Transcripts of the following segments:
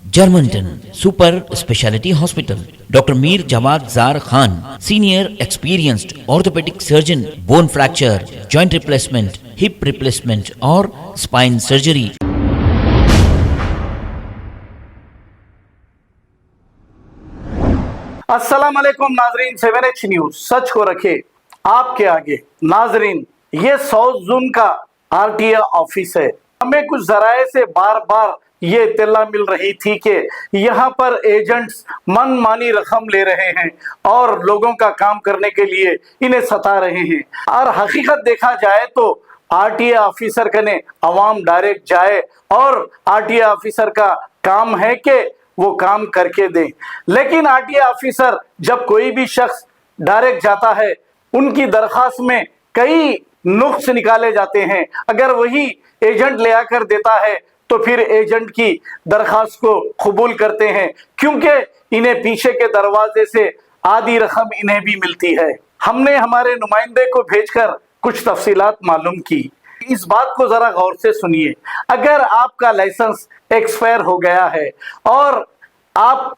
Germantown Super Speciality Hospital. Dr. Mir Jawad Zar Khan, senior experienced orthopedic surgeon, bone fracture, joint replacement, hip replacement or spine surgery. अस्सलाम वालेकुम नाजरीन, 7H news सच को रखे आपके आगे। नाजरीन, ये साउथ जोन का आरटीए ऑफिस है। हमें कुछ जराए से बार बार ये इत्तला मिल रही थी कि यहाँ पर एजेंट्स मनमानी रकम ले रहे हैं और लोगों का काम करने के लिए इन्हें सता रहे हैं। और हकीकत देखा जाए तो आरटीए ऑफिसर कने अवाम डायरेक्ट जाए और आरटीए ऑफिसर का काम है कि वो काम करके दें। लेकिन आरटीए ऑफिसर जब कोई भी शख्स डायरेक्ट जाता है, उनकी दरखास्त में कई नुक्स निकाले जाते हैं। अगर वही एजेंट ले आकर देता है तो फिर एजेंट की दरखास्त को कबूल करते हैं, क्योंकि इन्हें पीछे के दरवाजे से आधी रकम इन्हें भी मिलती है। हमने हमारे नुमाइंदे को भेजकर कुछ तफसीलात मालूम की। इस बात को जरा गौर से सुनिए। अगर आपका लाइसेंस एक्सपायर हो गया है और आप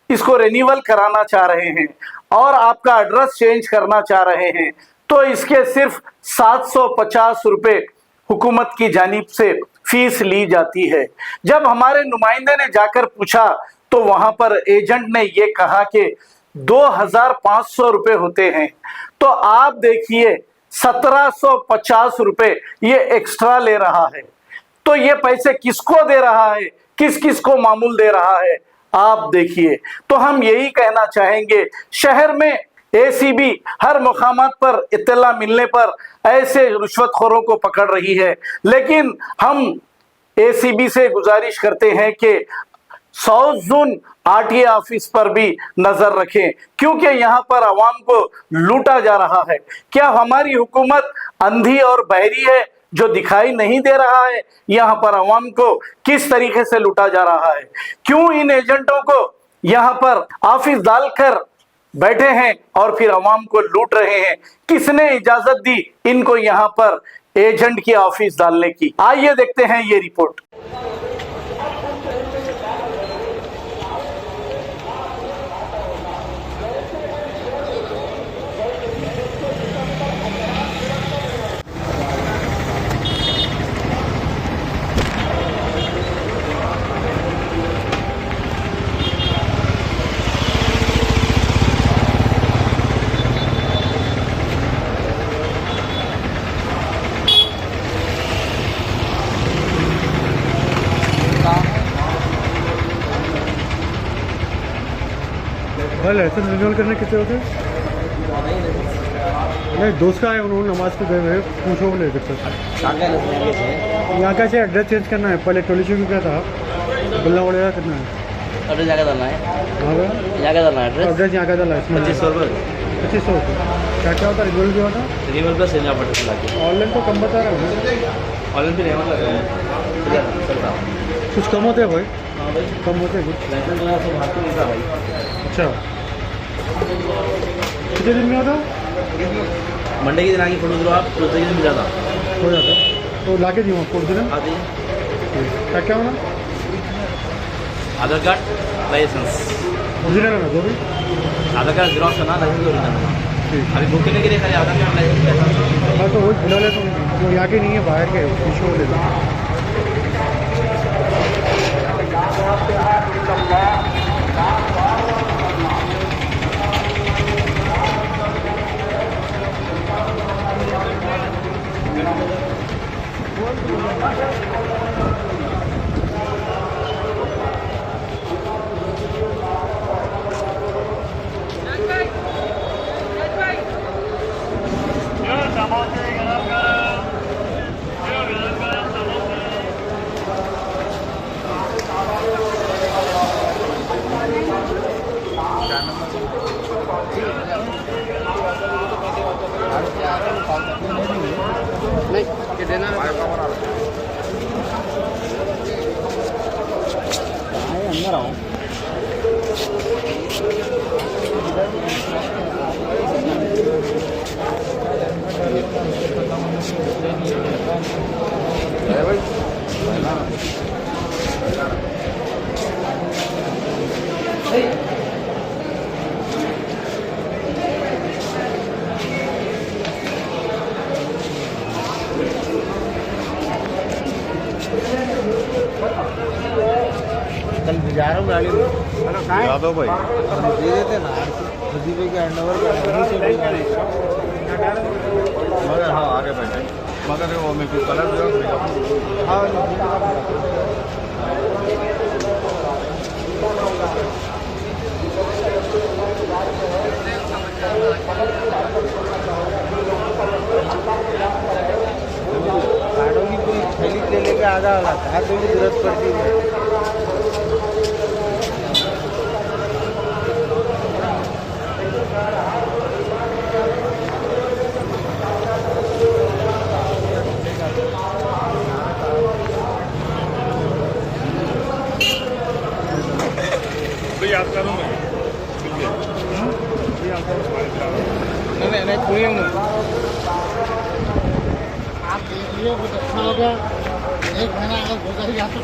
इसको रिन्यूअल कराना चाह रहे हैं और आपका एड्रेस चेंज करना चाह रहे हैं, तो इसके सिर्फ 750 रुपए हुकूमत की जानिब से फीस ली जाती है। जब हमारे नुमाइंदे ने जाकर पूछा तो वहां पर एजेंट ने यह कहा कि 2500 रुपए होते हैं। तो आप देखिए 1750 रुपए ये एक्स्ट्रा ले रहा है। तो ये पैसे किसको दे रहा है, किस किस को मामूल दे रहा है, आप देखिए। तो हम यही कहना चाहेंगे, शहर में एसीबी हर मुकामात पर इत्तला मिलने पर ऐसे रिश्वतखोरों को पकड़ रही है। लेकिन हम एसीबी से गुजारिश करते हैं कि साउथ जोन आरटीए ऑफिस पर भी नजर रखें, क्योंकि यहाँ पर अवाम को लूटा जा रहा है। क्या हमारी हुकूमत अंधी और बहरी है जो दिखाई नहीं दे रहा है यहाँ पर अवाम को किस तरीके से लूटा जा रहा है? क्यों इन एजेंटों को यहाँ पर ऑफिस डालकर बैठे हैं और फिर अवाम को लूट रहे हैं? किसने इजाजत दी इनको यहाँ पर एजेंट की ऑफिस डालने की? आइए देखते हैं ये रिपोर्ट। लाइसेंस रिन्यूअल करने कितने होते हैं? नहीं, दोस्त का है, उन्होंने नमाज को गए हुए, पूछो बोले सर। यहाँ का एड्रेस चेंज करना है। पहले टोली चौकी का था, बल्ला वगैरह करना है। एड्रेस यहाँ का डालना है। हाँ भाई, यहाँ का डालना है एड्रेस यहाँ का डालना है। 2500 रुपये। 2500 रुपये। क्या क्या होता है रिन्यूअल? क्या होता है रिन्यूअल प्लस यहाँ पर ऑनलाइन तो कम बता रहा हूँ। ऑनलाइन फिर यहाँ कुछ कम होते हैं भाई? कम होते हैं कुछ। लाइसेंस मिलता भाई। अच्छा, कितने दिन में होता? मंडे के दिन आगे फोटो दो आप, दूसरे दिन मिल जाता हो जाता। तो ला के दिए फोटो दिन आते क्या क्या होना? आधार कार्ड, लाइसेंस ओरिजिनल है ना? जो भी आधार कार्ड जेरॉक्स करना, लाइसेंस ओरिजिनल। ठीक। अभी बुक करने के लिए खाली आधार कार्ड लाइसेंस। हाँ, तो वही बुला ले तुम, यहाँ के नहीं है, बाहर के शो ले लो। अंदर आओ। कल भिजा रहा हूँ गाड़ी में। यादव भाई दे देते ना भाई के हैंडओवर मगर हाँ आगे बैठे मगर वो मेरे को कलर जो गाड़ों की कोई थैली ले लेके आधा वाला हाथ में भी जरूरत पड़ती है। याद करूँ मैं नहीं पूरी आप देखिए कुछ अच्छा होगा। एक महीना अगर गुजर गया तो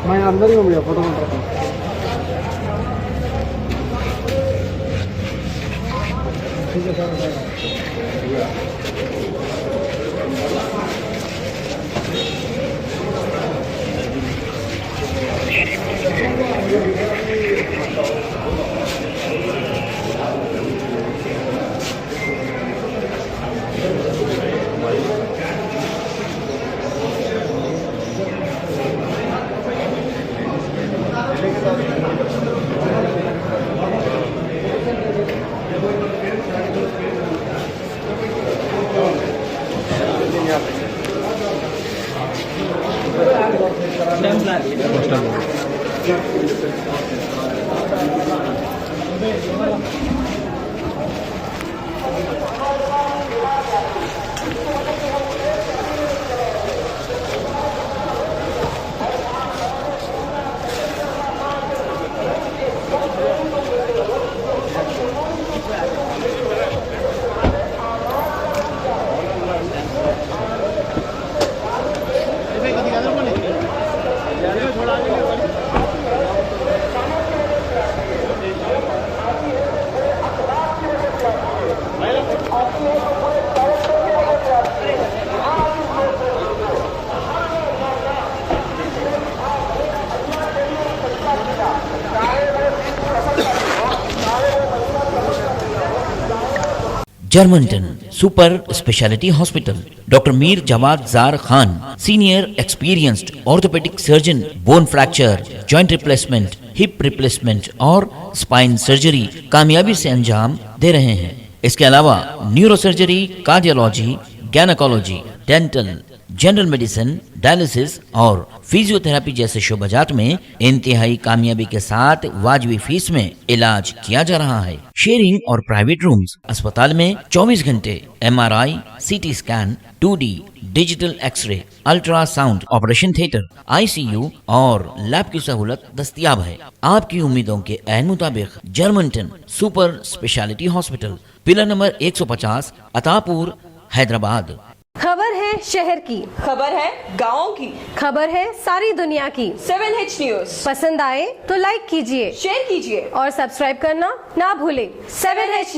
मैं अंदर ही हूँ भैया फोटो करता हूँ। ठीक है सर। जर्मनटन super speciality hospital, doctor Mir Jamat Zar Khan, senior experienced orthopaedic surgeon, bone fracture, joint replacement, hip replacement और स्पाइन सर्जरी कामयाबी से अंजाम दे रहे हैं। इसके अलावा neuro surgery, cardiology, gynaecology, dental, general medicine, dialysis और फिजियोथेरेपी जैसे शोबाजात में इंतहाई कामयाबी के साथ वाजबी फीस में इलाज किया जा रहा है। शेयरिंग और प्राइवेट रूम्स, अस्पताल में 24 घंटे MRI, CT scan, 2D digital x-ray, ultrasound, operation theatre, ICU और लैब की सहूलत दस्तयाब है। आपकी उम्मीदों के ऐन मुताबिक जर्मनटन super speciality hospital, pillar number 150, Attapur, Hyderabad. खबर है शहर की, खबर है गाँव की, खबर है सारी दुनिया की। 7H न्यूज पसंद आए तो लाइक कीजिए, शेयर कीजिए और सब्सक्राइब करना ना भूलें। 7H news.